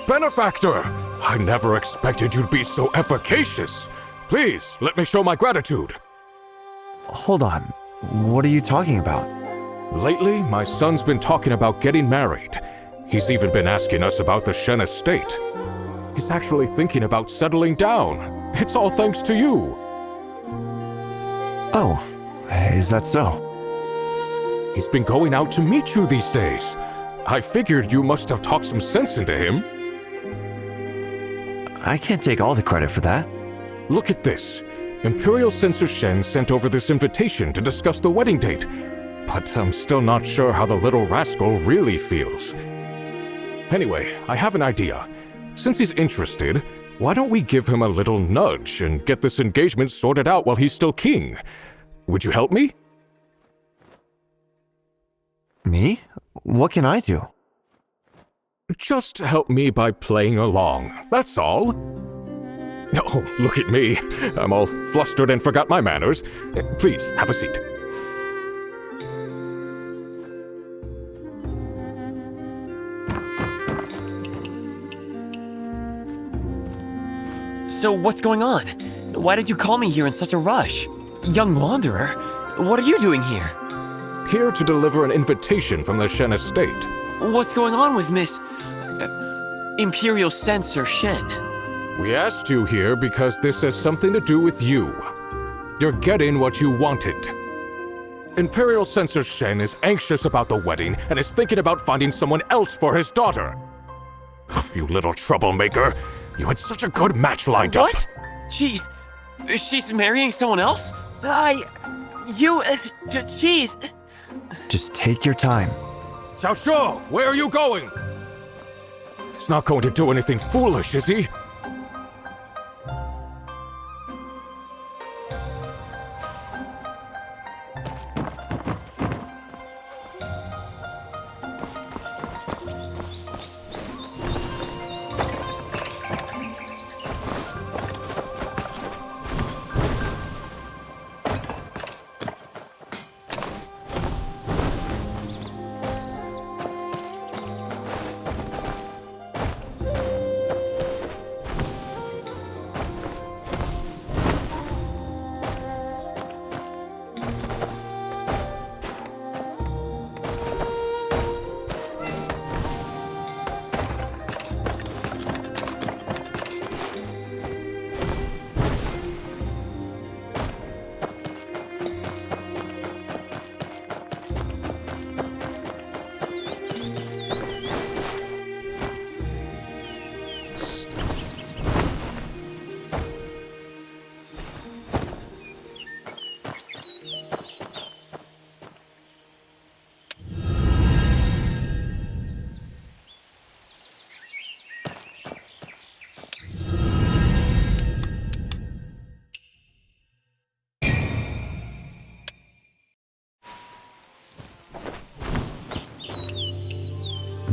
benefactor! I never expected you'd be so efficacious. Please, let me show my gratitude. Hold on. What are you talking about? Lately, my son's been talking about getting married. He's even been asking us about the Shen estate. He's actually thinking about settling down. It's all thanks to you. Oh, is that so? He's been going out to meet you these days. I figured you must have talked some sense into him. I can't take all the credit for that. Look at this. Imperial Censor Shen sent over this invitation to discuss the wedding date, but I'm still not sure how the little rascal really feels. Anyway, I have an idea. Since he's interested, why don't we give him a little nudge and get this engagement sorted out while he's still king? Would you help me? Me? What can I do? Just help me by playing along, that's all. Oh, look at me. I'm all flustered and forgot my manners. Please, have a seat. So what's going on? Why did you call me here in such a rush? Young wanderer, what are you doing here? Here to deliver an invitation from the Shen estate. What's going on with Miss... Imperial Censor Shen? We asked you here because this has something to do with you. You're getting what you wanted. Imperial Censor Shen is anxious about the wedding and is thinking about finding someone else for his daughter. You little troublemaker. You had such a good match lined up. What? She's marrying someone else? She's... Just take your time. Xiaoshuo, where are you going? He's not going to do anything foolish, is he?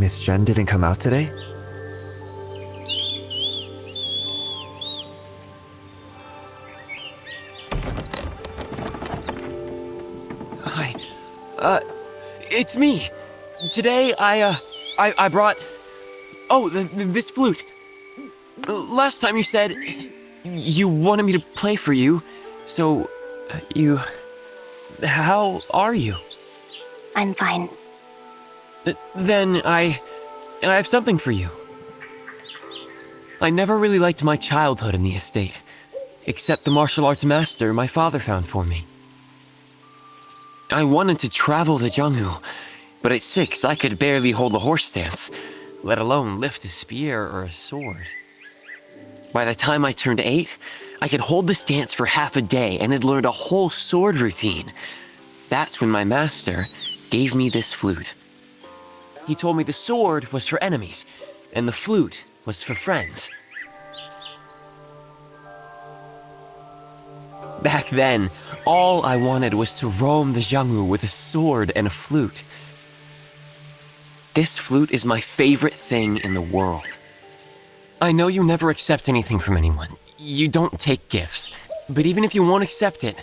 Miss Shen didn't come out today? Hi. It's me. Today, I brought... Oh, this flute. Last time you said you wanted me to play for you, so you... How are you? I'm fine. Then I have something for you. I never really liked my childhood in the estate, except the martial arts master my father found for me. I wanted to travel the Jianghu, but at 6 I could barely hold a horse stance, let alone lift a spear or a sword. By the time I turned 8, I could hold the stance for half a day and had learned a whole sword routine. That's when my master gave me this flute. He told me the sword was for enemies, and the flute was for friends. Back then, all I wanted was to roam the Jianghu with a sword and a flute. This flute is my favorite thing in the world. I know you never accept anything from anyone. You don't take gifts. But even if you won't accept it,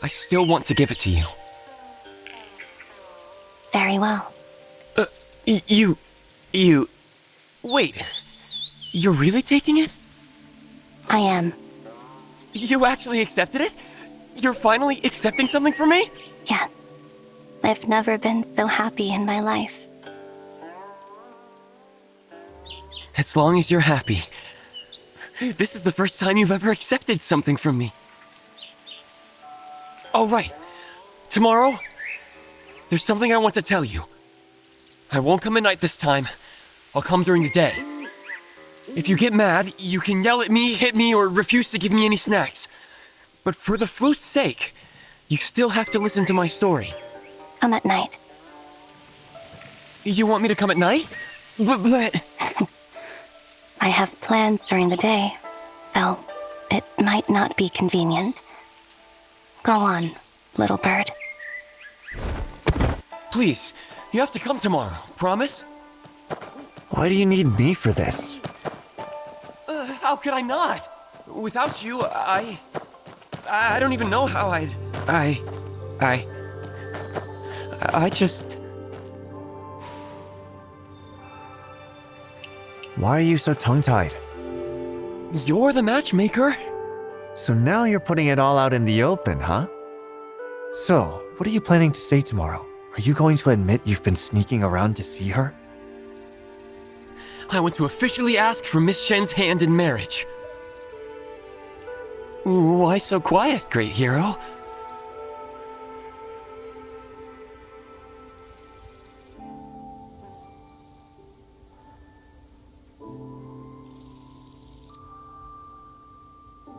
I still want to give it to you. Very well. Wait. You're really taking it? I am. You actually accepted it? You're finally accepting something from me? Yes. I've never been so happy in my life. As long as you're happy. This is the first time you've ever accepted something from me. Oh, right. Tomorrow, there's something I want to tell you. I won't come at night this time. I'll come during the day. If you get mad, you can yell at me, hit me, or refuse to give me any snacks. But for the flute's sake, you still have to listen to my story. Come at night. You want me to come at night? But... I have plans during the day, so it might not be convenient. Go on, little bird. Please, you have to come tomorrow, promise? Why do you need me for this? How could I not? Without you, I don't even know how I'd... I just... Why are you so tongue-tied? You're the matchmaker? So now you're putting it all out in the open, huh? So, what are you planning to say tomorrow? Are you going to admit you've been sneaking around to see her? I want to officially ask for Miss Shen's hand in marriage. Why so quiet, great hero?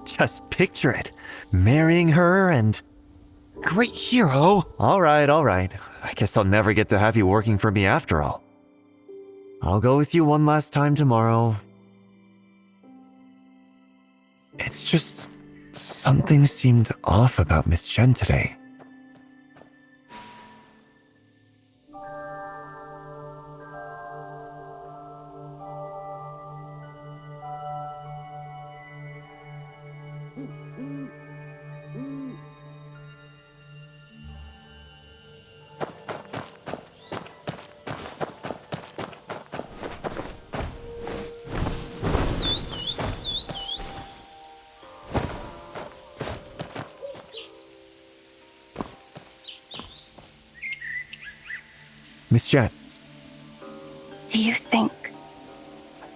Just picture it. Marrying her and... Great hero? All right. I guess I'll never get to have you working for me after all. I'll go with you one last time tomorrow. It's just... something seemed off about Miss Shen today. Miss Shen. Do you think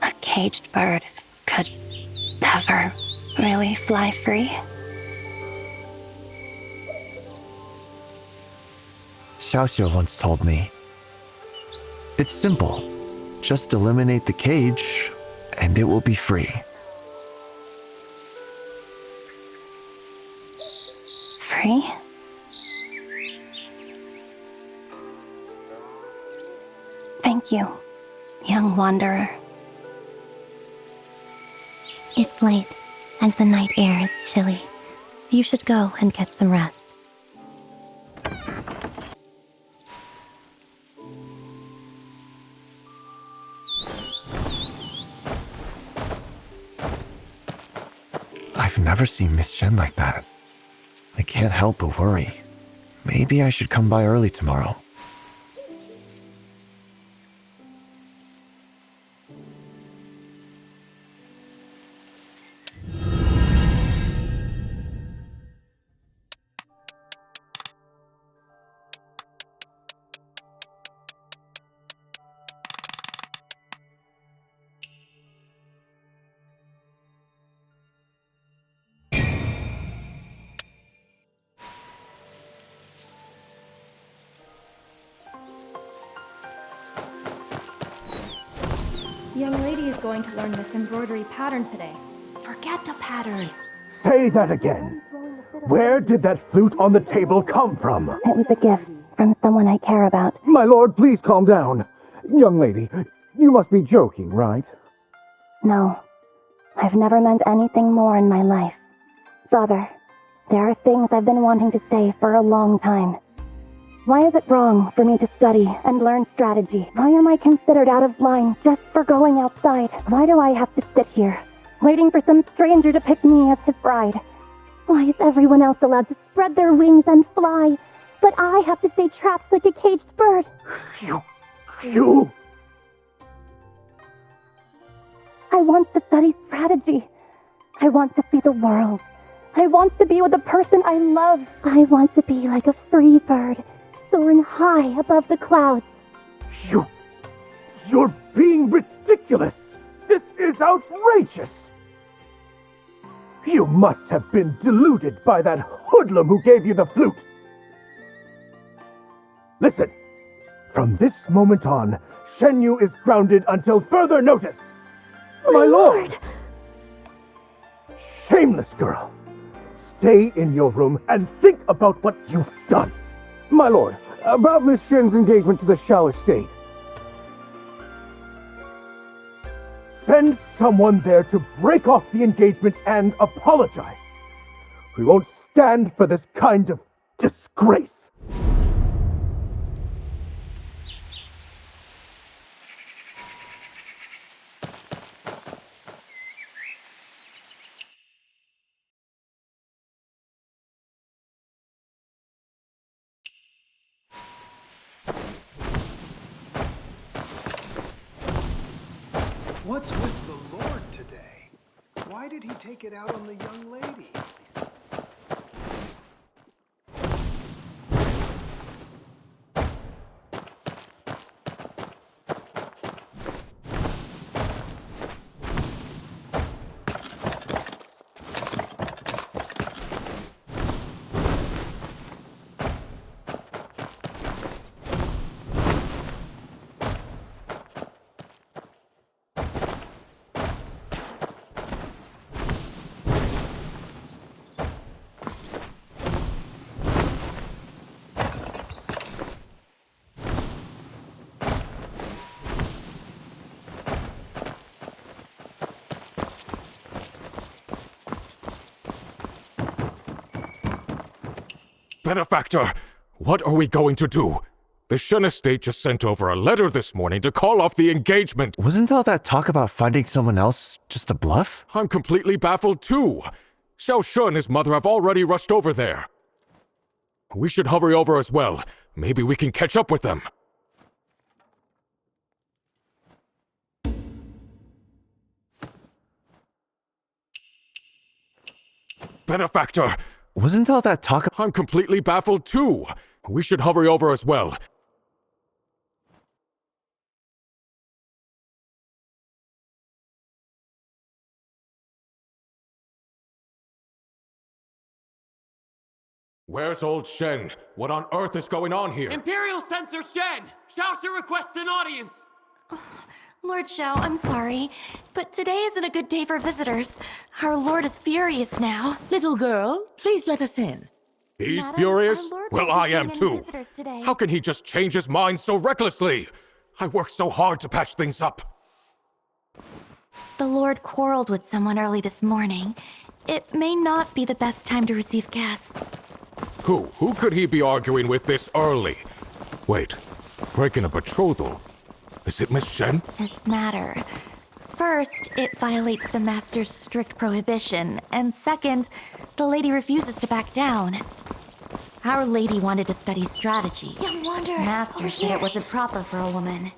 a caged bird could ever really fly free? Xiaoxiu once told me. It's simple. Just eliminate the cage, and it will be free. Free? Thank you, young wanderer. It's late, and the night air is chilly. You should go and get some rest. I've never seen Miss Shen like that. I can't help but worry. Maybe I should come by early tomorrow. Young lady is going to learn this embroidery pattern today. Forget the pattern. Say that again. Where did that flute on the table come from? It was a gift from someone I care about. My lord, please calm down. Young lady, you must be joking, right? No, I've never meant anything more in my life. Father, there are things I've been wanting to say for a long time. Why is it wrong for me to study and learn strategy? Why am I considered out of line just for going outside? Why do I have to sit here, waiting for some stranger to pick me as his bride? Why is everyone else allowed to spread their wings and fly, but I have to stay trapped like a caged bird? You... I want to study strategy. I want to see the world. I want to be with the person I love. I want to be like a free bird, soaring high above the clouds. You're being ridiculous! This is outrageous! You must have been deluded by that hoodlum who gave you the flute. Listen, from this moment on, Shenyu is grounded until further notice. My lord! Shameless girl. Stay in your room and think about what you've done. My lord, about Miss Shen's engagement to the Shao estate. Send someone there to break off the engagement and apologize. We won't stand for this kind of disgrace. What's with the Lord today? Why did he take it out on the young lady? Benefactor, what are we going to do? The Shen estate just sent over a letter this morning to call off the engagement. Wasn't all that talk about finding someone else just a bluff? I'm completely baffled too. Xiao Shun and his mother have already rushed over there. We should hurry over as well. Maybe we can catch up with them. Benefactor! Wasn't all that talk? I'm completely baffled too. We should hurry over as well. Where's old Shen? What on earth is going on here? Imperial Censor Shen! Xiaoshi requests an audience! Lord Xiao, I'm sorry, but today isn't a good day for visitors. Our lord is furious now. Little girl, please let us in. He's Madam, furious? our lord Well, won't I be am seeing any too. visitors today. How can he just change his mind so recklessly? I worked so hard to patch things up. The lord quarreled with someone early this morning. It may not be the best time to receive guests. Who? Who could he be arguing with this early? Wait, breaking a betrothal? Is it Miss Shen? This matter. First, it violates the master's strict prohibition, and second, the lady refuses to back down. Our lady wanted to study strategy. Young Wanderer, Master over said here. it wasn't proper for a woman.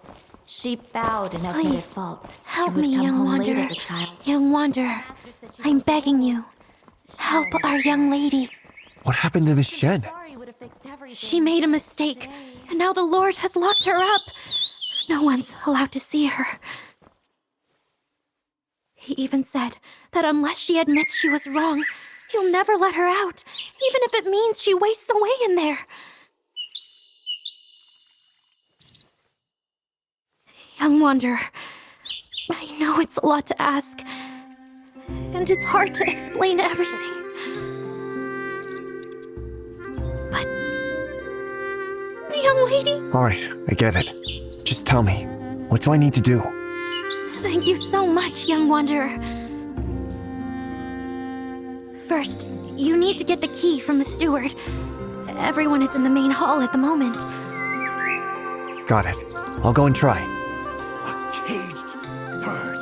She bowed and admitted Please, fault. help She would me, come young home late Wanderer. as a child. Young Wanderer, I'm begging you. Help our young lady. What happened to Miss Shen? She made a mistake, and now the Lord has locked her up. No one's allowed to see her. He even said that unless she admits she was wrong, he'll never let her out, even if it means she wastes away in there. Young Wanderer, I know it's a lot to ask, and it's hard to explain everything. But, young lady, Alright, I get it. Just tell me, what do I need to do? thank you so much, young wanderer. First, you need to get the key from the steward. Everyone is in the main hall at the moment. Got it. I'll go and try. A caged bird!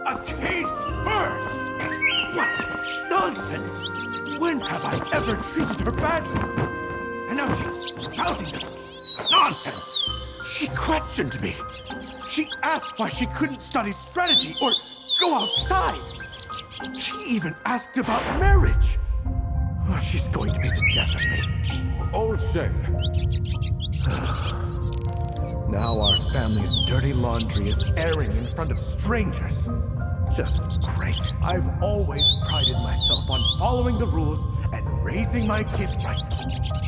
A caged bird! What nonsense! When have I ever treated her badly? And now she's spouting this nonsense! She questioned me! She asked why she couldn't study strategy or go outside. She even asked about marriage. Oh, she's going to be the death of me. Old Shen, Now our family's dirty laundry is airing in front of strangers. Just great. I've always prided myself on following the rules and raising my kids right.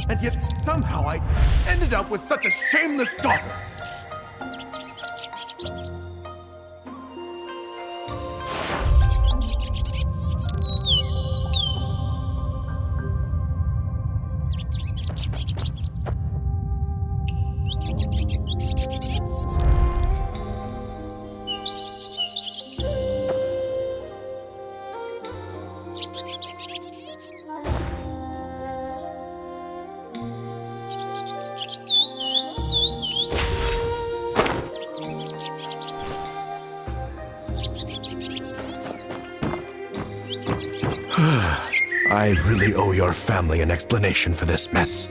And yet somehow I ended up with such a shameless daughter. I really owe your family an explanation for this mess.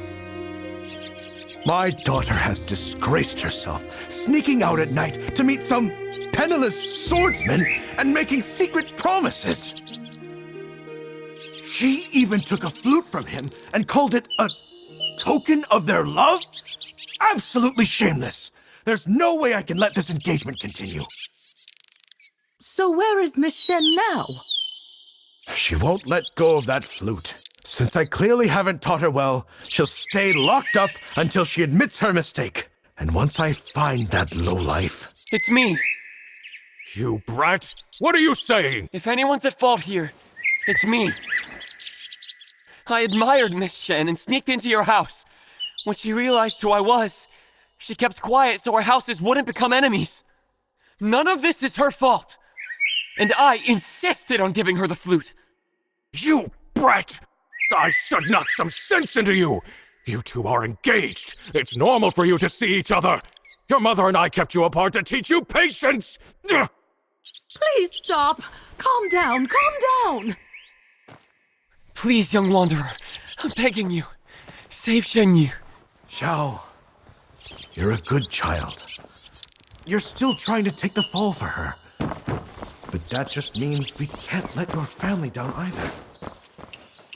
My daughter has disgraced herself, sneaking out at night to meet some penniless swordsman and making secret promises. She even took a flute from him and called it a token of their love? Absolutely shameless. There's no way I can let this engagement continue. So where is Miss Shen now? She won't let go of that flute. Since I clearly haven't taught her well, she'll stay locked up until she admits her mistake. And once I find that lowlife... It's me. you brat! What are you saying? If anyone's at fault here, it's me. I admired Miss Shen and sneaked into your house. When she realized who I was, she kept quiet so our houses wouldn't become enemies. None of this is her fault. And I insisted on giving her the flute. You brat! I should knock some sense into you! You two are engaged. It's normal for you to see each other. Your mother and I kept you apart to teach you patience! Ugh. Please stop. Calm down. Calm down. Please, young wanderer, I'm begging you. Save Shenyu. Xiao, you're a good child. You're still trying to take the fall for her. But that just means we can't let your family down either.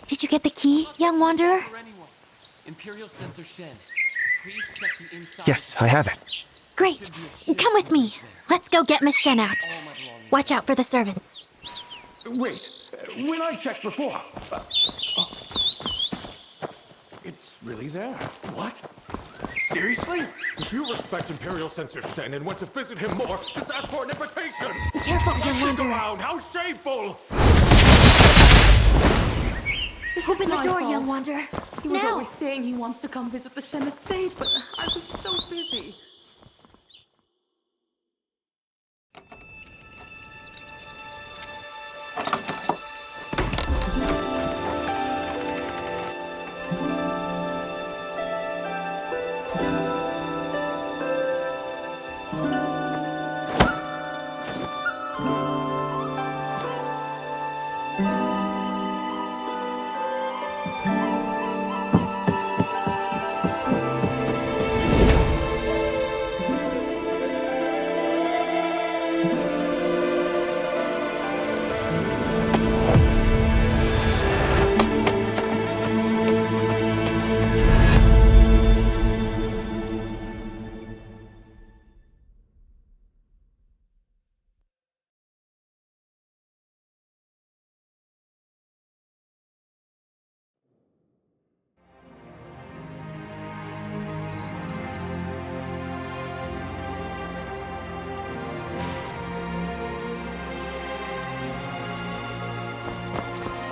Did you get the key, young wanderer? For anyone, Imperial Sensor Shen, please check the inside. Yes, I have it. Great. Come with me. Let's go get Miss Shen out. Watch out for the servants. Wait, when I checked before... it's really there. What? Seriously? If you respect Imperial Sensor Shen and want to visit him more, just ask for an invitation! Be careful, young Look wanderer. around! How shameful! Open the My door, fault. young wanderer. He was Now. always saying he wants to come visit the Shen estate, but I was so busy.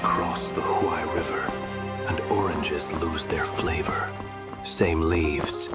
Cross the Huai River, and oranges lose their flavor. Same leaves.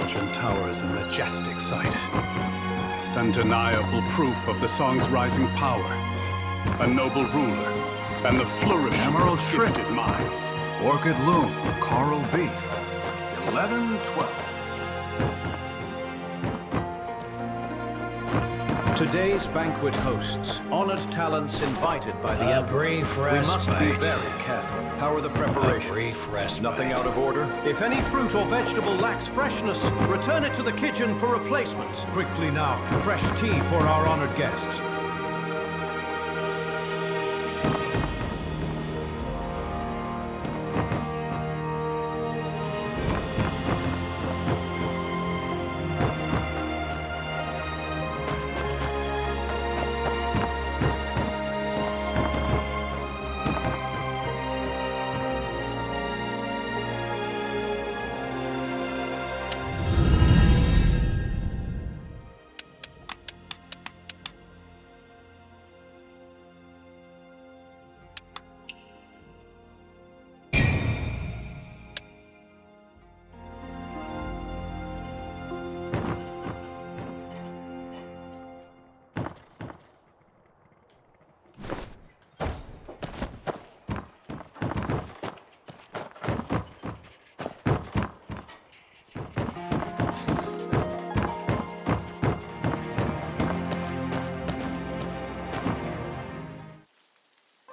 Belgian towers a majestic sight. Undeniable proof of the song's rising power. A noble ruler, and the flourish Emerald of shrimp. gifted minds. Orchid loom, coral beef. 11-12. Today's banquet hosts, honored talents invited by the Emperor. Brief We must be respite. very careful. How are the preparations? Brief respite. Nothing out of order? If any fruit or vegetable lacks freshness, return it to the kitchen for replacement. Quickly now, fresh tea for our honored guests.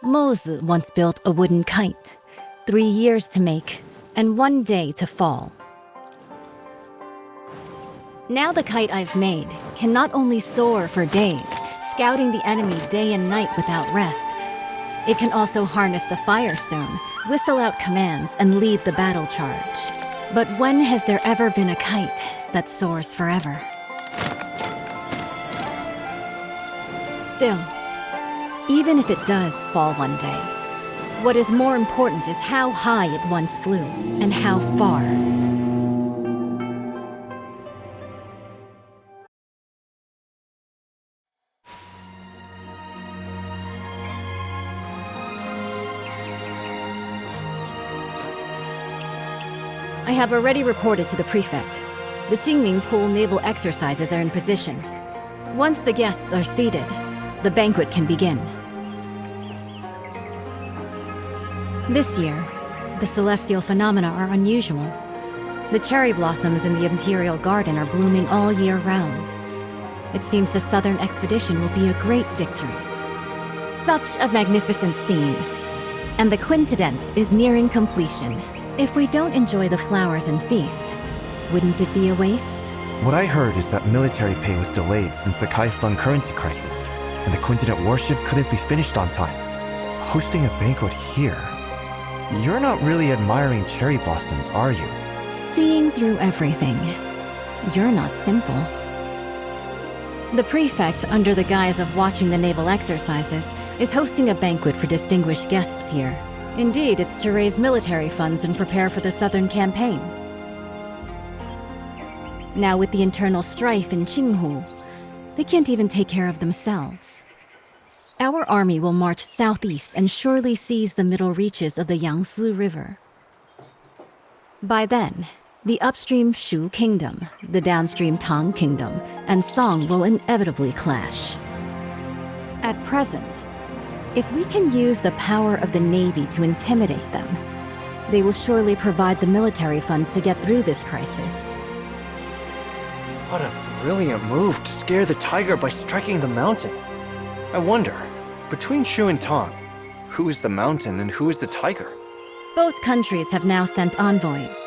Moses once built a wooden kite, 3 years to make, and 1 day to fall. Now the kite I've made can not only soar for days, scouting the enemy day and night without rest, it can also harness the firestone, whistle out commands, and lead the battle charge. But when has there ever been a kite that soars forever? Still, even if it does fall one day, what is more important is how high it once flew and how far. I have already reported to the prefect. The Jingming Pool naval exercises are in position. Once the guests are seated, the banquet can begin. This year, the celestial phenomena are unusual. The cherry blossoms in the Imperial Garden are blooming all year round. It seems the Southern expedition will be a great victory. Such a magnificent scene. And the quintessence is nearing completion. If we don't enjoy the flowers and feast, wouldn't it be a waste? What I heard is that military pay was delayed since the Kaifeng currency crisis, and the Quintinet warship couldn't be finished on time. Hosting a banquet here? You're not really admiring cherry blossoms, are you? Seeing through everything. You're not simple. The prefect, under the guise of watching the naval exercises, is hosting a banquet for distinguished guests here. Indeed, it's to raise military funds and prepare for the Southern campaign. Now with the internal strife in Qinghu, they can't even take care of themselves. Our army will march southeast and surely seize the middle reaches of the Yangtze River. By then, the upstream Shu Kingdom, the downstream Tang Kingdom, and Song will inevitably clash. At present, if we can use the power of the Navy to intimidate them, they will surely provide the military funds to get through this crisis. What a brilliant move to scare the tiger by striking the mountain. I wonder, between Shu and Tang, who is the mountain and who is the tiger? Both countries have now sent envoys,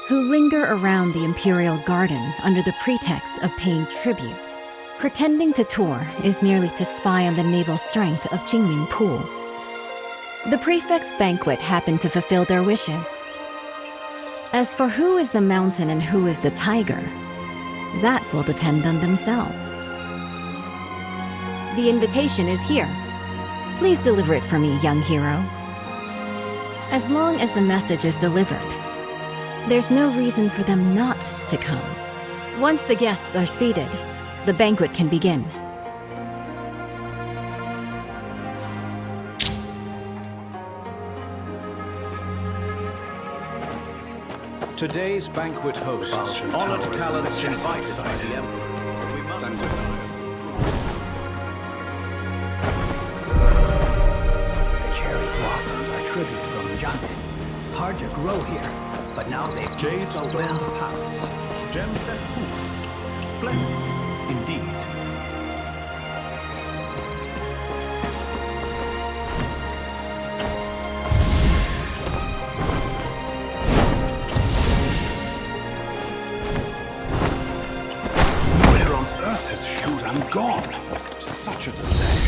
who linger around the Imperial Garden under the pretext of paying tribute. Pretending to tour is merely to spy on the naval strength of Jingming Pool. The prefect's banquet happened to fulfill their wishes. As for who is the mountain and who is the tiger, that will depend on themselves. The invitation is here. Please deliver it for me, young hero. As long as the message is delivered, there's no reason for them not to come. Once the guests are seated, the banquet can begin. Today's banquet hosts, honored talents invited by the Emperor. We must... The cherry blossoms are tribute from Jiangnan. Hard to grow here, but now they've Jade so stone well. palace. Gem set hoops. Splendid, indeed. Where on earth has Shuran gone? Such a delay.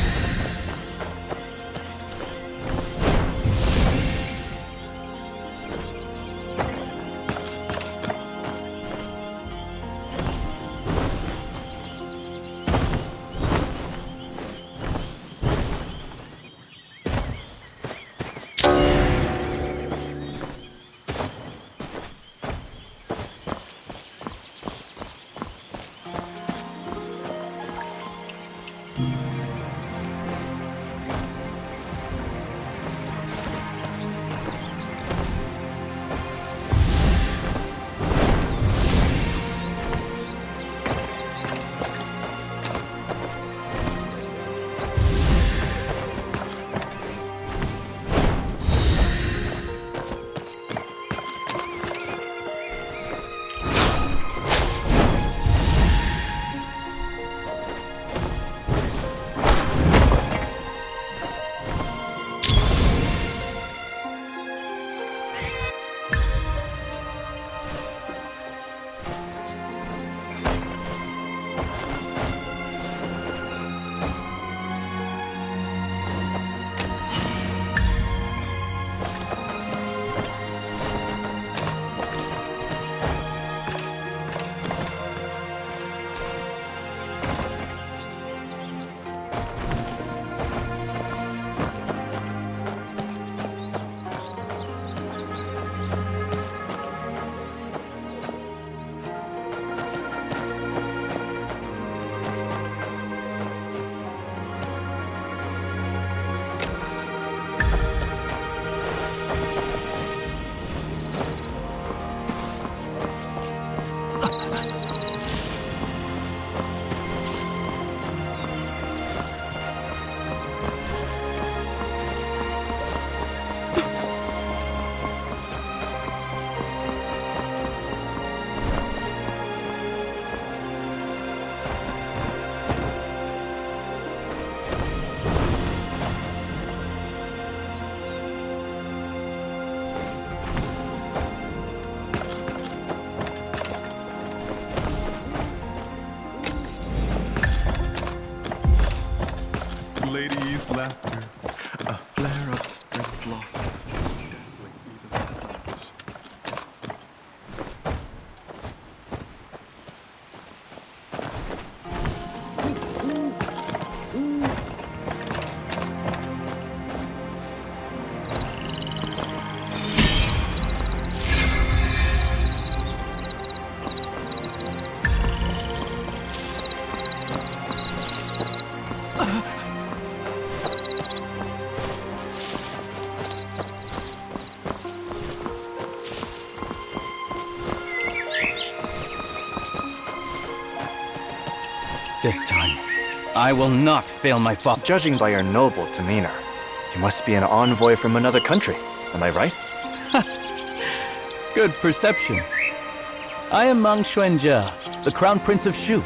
Ladies' laughter, a flare of spring blossoms, dazzling even the sun. This time, I will not fail my father. Judging by your noble demeanor, you must be an envoy from another country. Am I right? Good perception. I am Mang Xuanjia, the Crown Prince of Shu.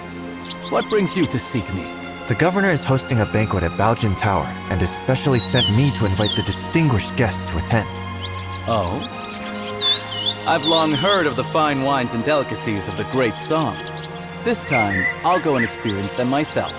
What brings you to seek me? The governor is hosting a banquet at Baojin Tower and has specially sent me to invite the distinguished guests to attend. Oh? I've long heard of the fine wines and delicacies of the great song. This time, I'll go and experience them myself.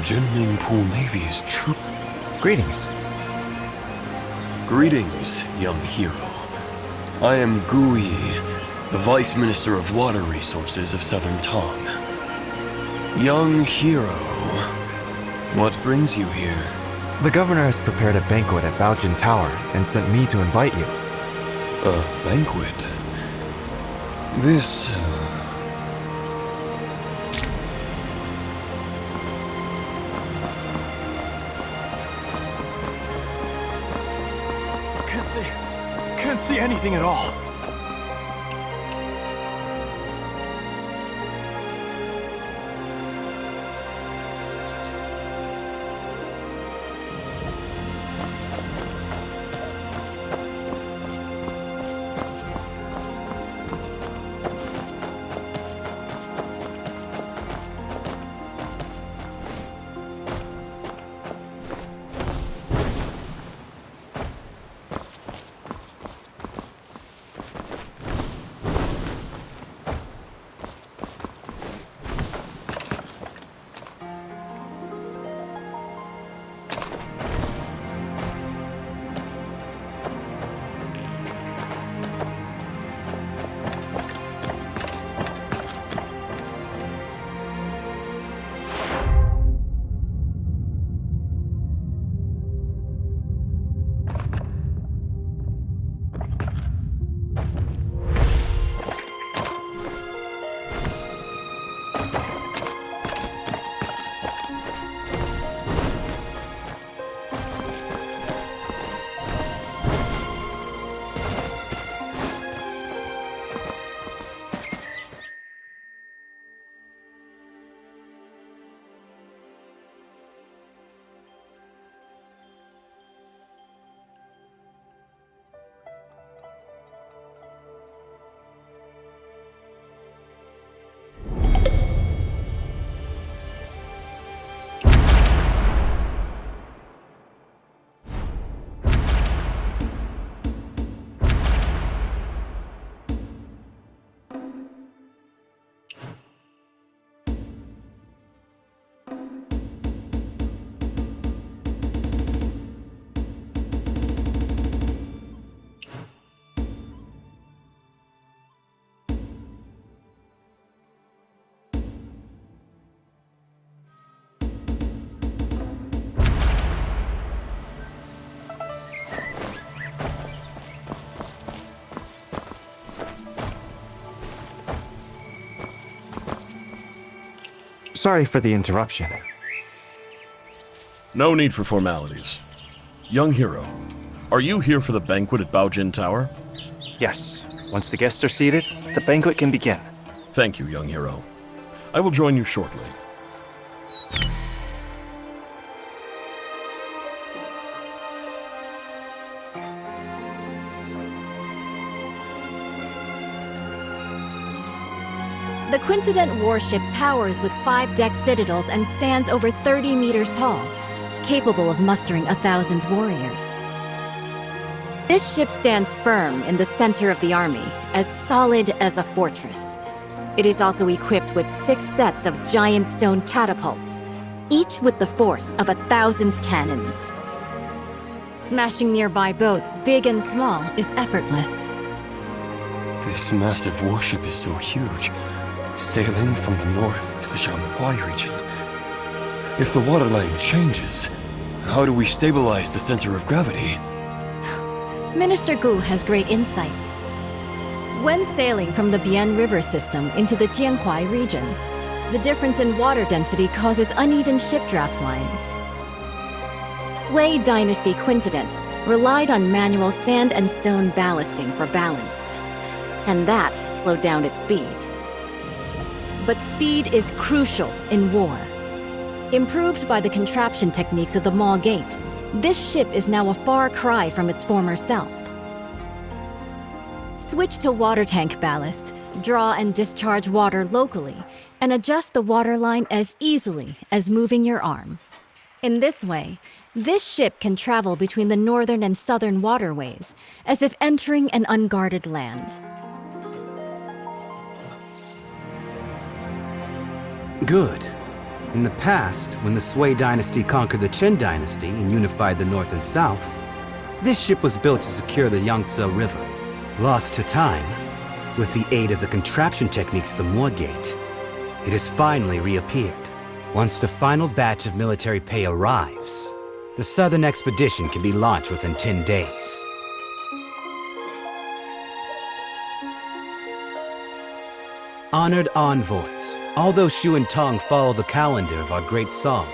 Jinming Pool Navy's troop. Greetings. Greetings, young hero. I am Gu Yi, the Vice Minister of Water Resources of Southern Tong. Young hero, what brings you here? The governor has prepared a banquet at Baojin Tower and sent me to invite you. A banquet? This, Can't see anything at all. Sorry for the interruption. No need for formalities. Young hero, are you here for the banquet at Baojin Tower? Yes. Once the guests are seated, the banquet can begin. Thank you, young hero. I will join you shortly. The Quintident warship towers with 5-deck citadels and stands over 30 meters tall, capable of mustering 1,000 warriors. This ship stands firm in the center of the army, as solid as a fortress. It is also equipped with 6 sets of giant stone catapults, each with the force of 1,000 cannons. Smashing nearby boats, big and small, is effortless. This massive warship is so huge, sailing from the north to the Shanghai region. If the waterline changes, how do we stabilize the center of gravity? Minister Gu has great insight. When sailing from the Bian River system into the Jianhuai region, the difference in water density causes uneven ship draft lines. Wei Dynasty Quintident relied on manual sand and stone ballasting for balance, and that slowed down its speed. But speed is crucial in war. Improved by the contraption techniques of the Maw Gate, this ship is now a far cry from its former self. Switch to water tank ballast, draw and discharge water locally, and adjust the waterline as easily as moving your arm. In this way, this ship can travel between the northern and southern waterways, as if entering an unguarded land. Good. In the past, when the Sui dynasty conquered the Qin dynasty and unified the north and south, this ship was built to secure the Yangtze River. Lost to time, with the aid of the contraption techniques of the Moor Gate, it has finally reappeared. Once the final batch of military pay arrives, the southern expedition can be launched within 10 days. Honored envoys, although Shu and Tong follow the calendar of our great Song,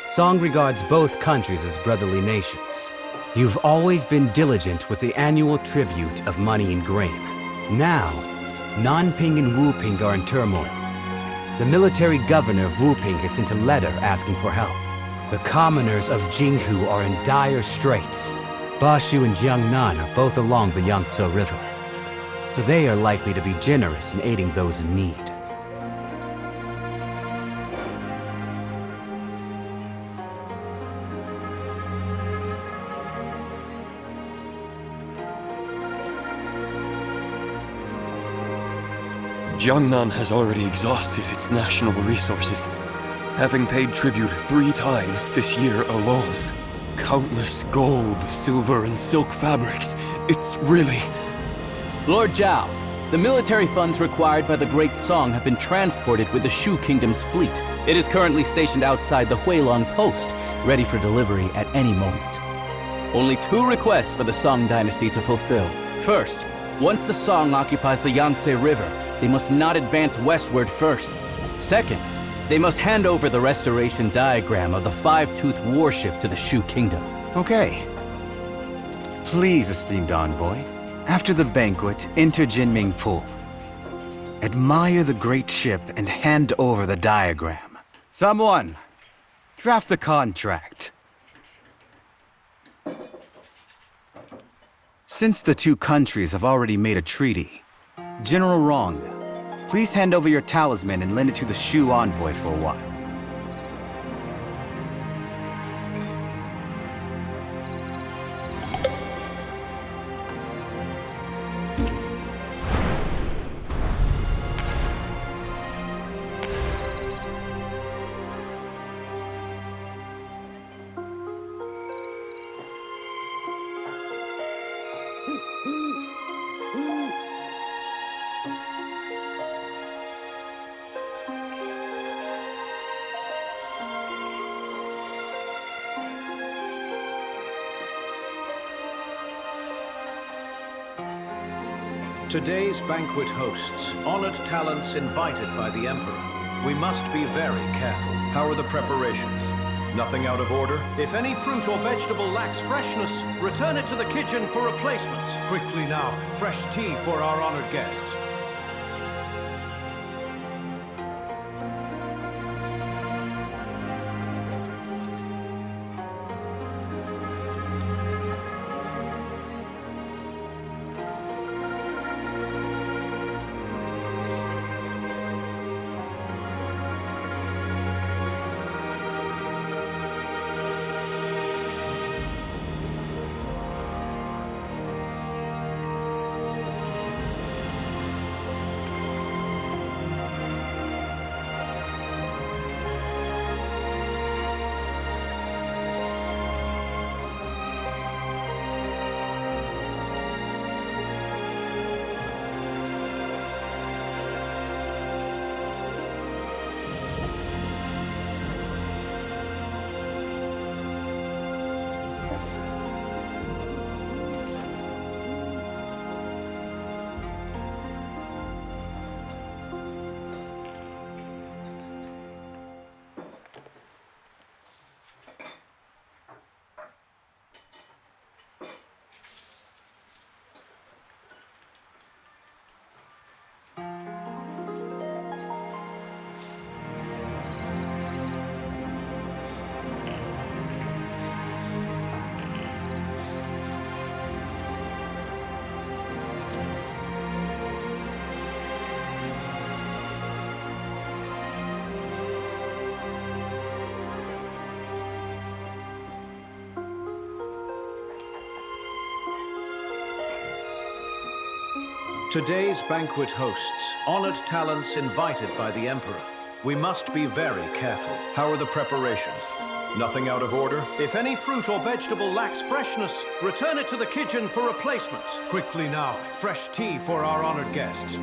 Song regards both countries as brotherly nations. You've always been diligent with the annual tribute of money and grain. Now, Nanping and Wuping are in turmoil. The military governor of Wuping has sent a letter asking for help. The commoners of Jinghu are in dire straits. Bashu and Jiangnan are both along the Yangtze River, so they are likely to be generous in aiding those in need. Jiangnan has already exhausted its national resources, having paid tribute 3 times this year alone. Countless gold, silver, and silk fabrics. It's really... Lord Zhao, the military funds required by the Great Song have been transported with the Shu Kingdom's fleet. It is currently stationed outside the Huilong Post, ready for delivery at any moment. Only 2 requests for the Song dynasty to fulfill. First, once the Song occupies the Yangtze River, they must not advance westward first. Second, they must hand over the restoration diagram of the 5-toothed warship to the Shu Kingdom. Okay. Please, esteemed envoy, after the banquet, enter Jinming Pool. Admire the great ship and hand over the diagram. Someone, draft the contract. Since the 2 countries have already made a treaty, General Rong, please hand over your talisman and lend it to the Shu envoy for a while. Today's banquet hosts honored talents invited by the Emperor. We must be very careful. How are the preparations? Nothing out of order? If any fruit or vegetable lacks freshness, return it to the kitchen for replacement. Quickly now, fresh tea for our honored guests. Today's banquet hosts honored talents invited by the Emperor. We must be very careful. How are the preparations? Nothing out of order? If any fruit or vegetable lacks freshness, return it to the kitchen for replacement. Quickly now, fresh tea for our honored guests.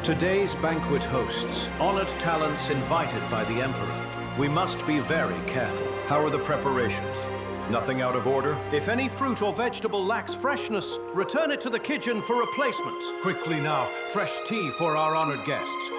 Today's banquet hosts honored talents invited by the Emperor. We must be very careful. How are the preparations? Nothing out of order? If any fruit or vegetable lacks freshness, return it to the kitchen for replacement. Quickly now, fresh tea for our honored guests.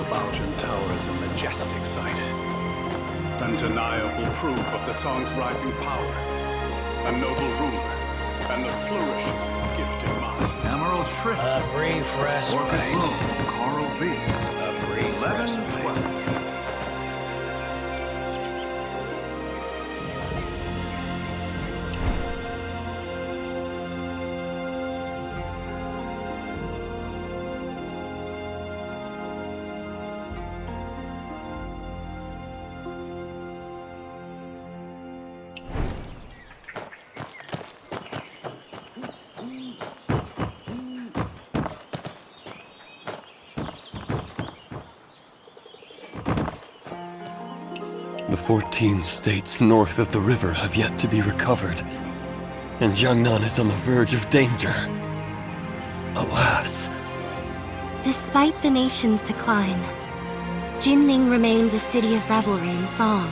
Baojun Tower is a majestic sight. Undeniable proof of the song's rising power. A noble ruler, and the flourishing of gifted minds. Emerald shrimp. A brief respite. Orchid bloom. Coral beef. A brief 11, respite. 12. The 14 states north of the river have yet to be recovered, and Jiangnan is on the verge of danger. Alas. Despite the nation's decline, Jinling remains a city of revelry and song.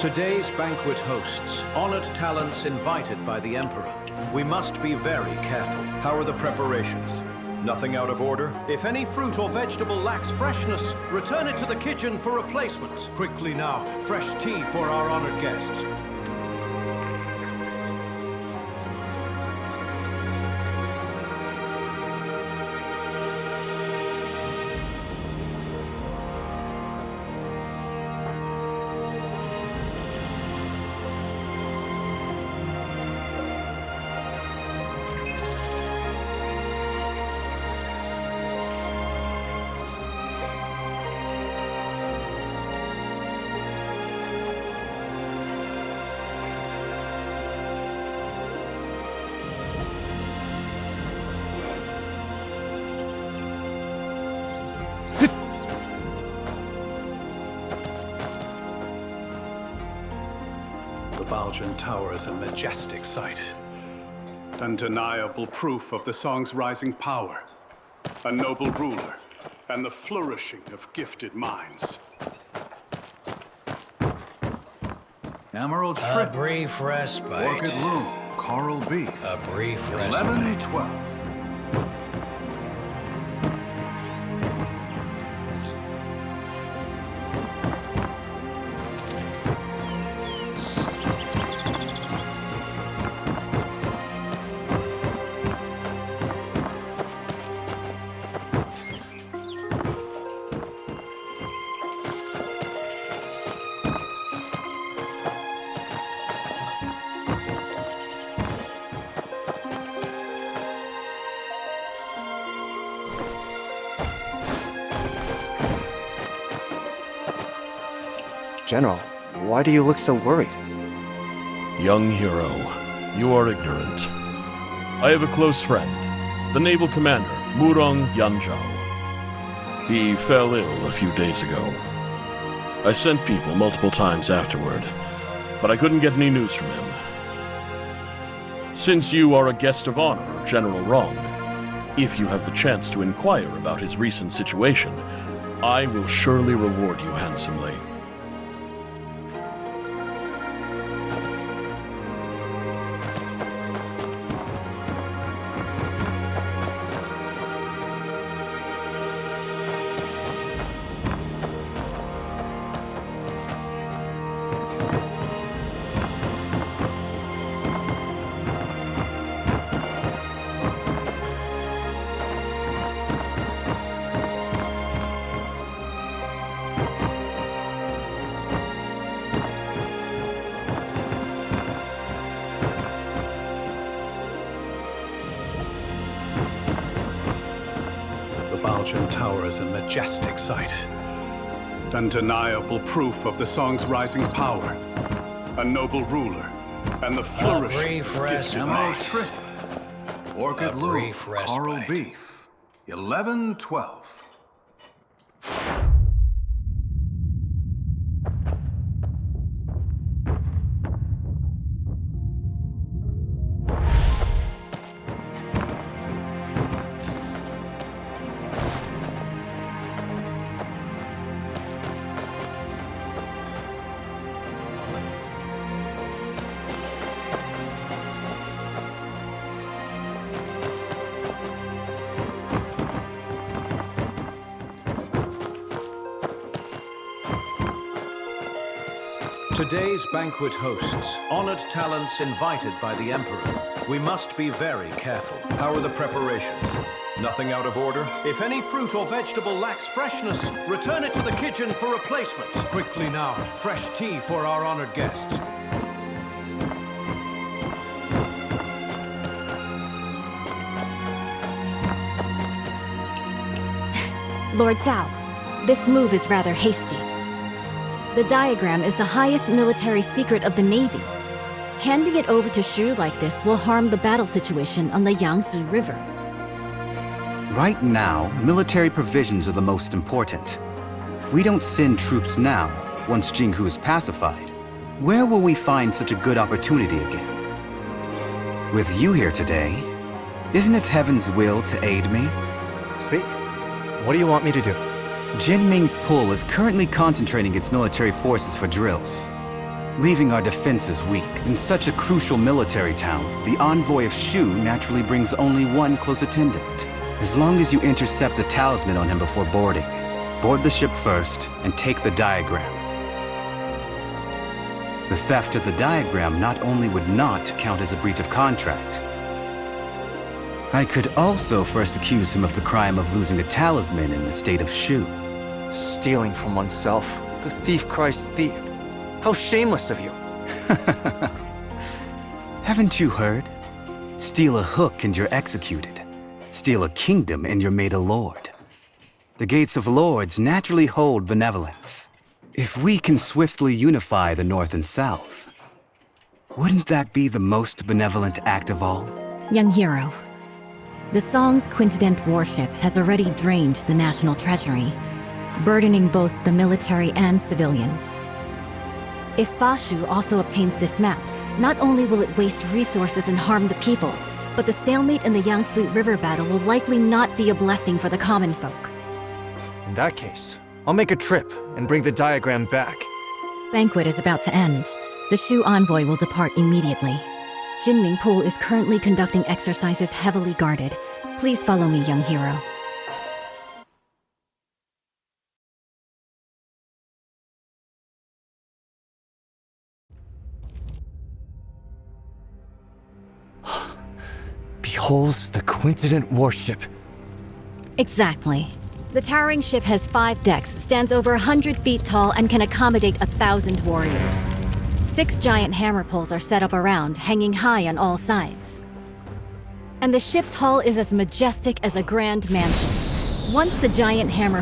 Today's banquet hosts honored talents invited by the Emperor. We must be very careful. How are the preparations? Nothing out of order? If any fruit or vegetable lacks freshness, return it to the kitchen for replacement. Quickly now, fresh tea for our honored guests. The Baojun Tower is a majestic sight. Undeniable proof of the song's rising power. A noble ruler, and the flourishing of gifted minds. Emerald A brief respite. Orchid Loom, Coral Beef. A brief 11, respite. 12. General, why do you look so worried? Young hero, you are ignorant. I have a close friend, the naval commander, Murong Yanzhao. He fell ill a few days ago. I sent people multiple times afterward, but I couldn't get any news from him. Since you are a guest of honor of General Rong, if you have the chance to inquire about his recent situation, I will surely reward you handsomely. The Baojun Tower is a majestic sight. Undeniable proof of the song's rising power. A noble ruler, and the flourishing brief of gifted respite. minds. Orchid A Loom, brief Coral respite. Beef. 11, 12. Today's banquet hosts honored talents invited by the Emperor. We must be very careful. How are the preparations? Nothing out of order? If any fruit or vegetable lacks freshness, return it to the kitchen for replacement. Quickly now, fresh tea for our honored guests. Lord Zhao, this move is rather hasty. The diagram is the highest military secret of the Navy. Handing it over to Shu like this will harm the battle situation on the Yangtze River. Right now, military provisions are the most important. If we don't send troops now, once Jinghu is pacified, where will we find such a good opportunity again? With you here today, isn't it Heaven's will to aid me? Speak. What do you want me to do? Jinming Pul is currently concentrating its military forces for drills. leaving our defenses weak. In such a crucial military town, the envoy of Shu naturally brings only one close attendant. As long as you intercept the talisman on him before boarding, board the ship first and take the diagram. The theft of the diagram not only would not count as a breach of contract, I could also first accuse him of the crime of losing a talisman in the state of Shu. Stealing from oneself. The thief cries thief. How shameless of you. Haven't you heard? Steal a hook and you're executed. Steal a kingdom and you're made a lord. The gates of lords naturally hold benevolence. If we can swiftly unify the North and South, wouldn't that be the most benevolent act of all? Young hero, the Song's Quintident warship has already drained the national treasury, burdening both the military and civilians. If Bashu also obtains this map, not only will it waste resources and harm the people, but the stalemate in the Yangtze River battle will likely not be a blessing for the common folk. In that case, I'll make a trip and bring the diagram back. Banquet is about to end. The Shu envoy will depart immediately. Jinming Pool is currently conducting exercises heavily guarded. Please follow me, young hero. Behold the Quintident warship. Exactly. The towering ship has 5 decks, stands over 100 feet tall, and can accommodate 1,000 warriors. 6 giant hammer poles are set up around, hanging high on all sides. And the ship's hull is as majestic as a grand mansion. Once the giant hammer